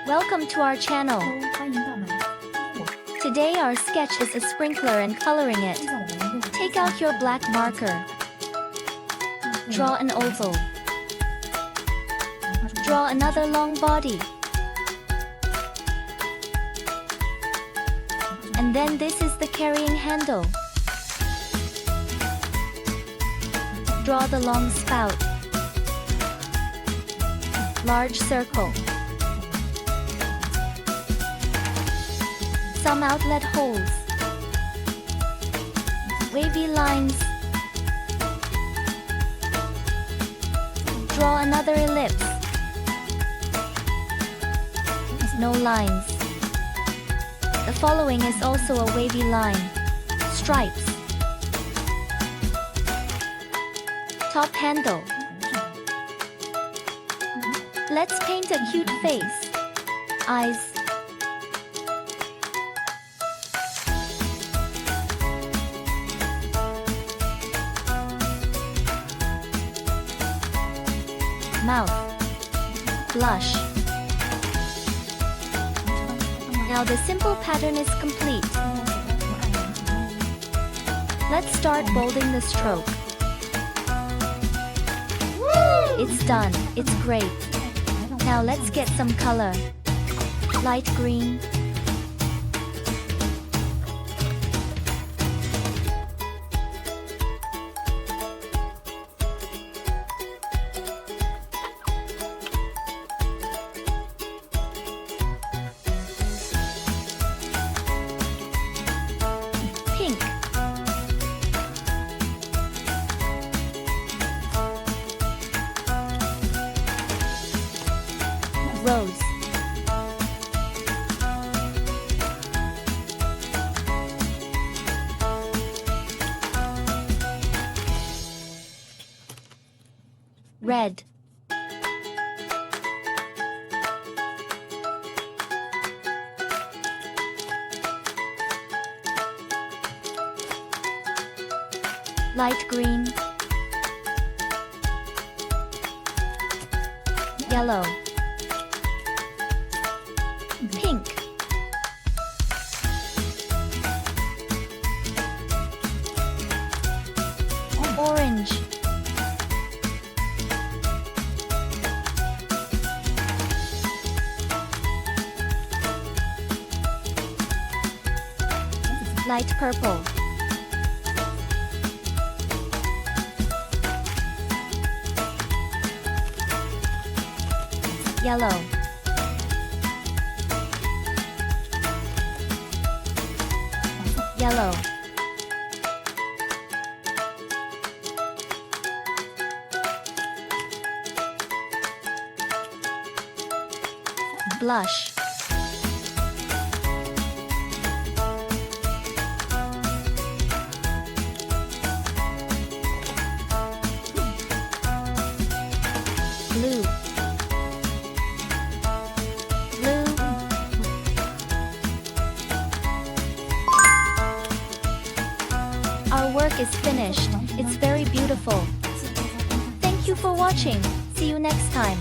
Welcome to our channel. 欢迎到来。 Today our sketch is a sprinkler and coloring it. 现在我们用 Take out your black marker. Draw an oval. Draw another long body. And then this is the carrying handle. Draw the long spout. Large circle. Some outlet holes. Wavy lines. Draw another ellipse. No lines. The following is also a wavy line. Stripes. Top handle. Let's paint a cute face. Eyes. Mouth. Blush. Now the simple pattern is complete. Let's start bolding the stroke. It's done. It's great. Now let's get some color. Light green. Pink. Rose. Red. Light green. Yellow. Pink. Orange. Light purple. Yellow. Yellow. Blush. Blue. Blue. Our work is finished. It's very beautiful. Thank you for watching. See you next time.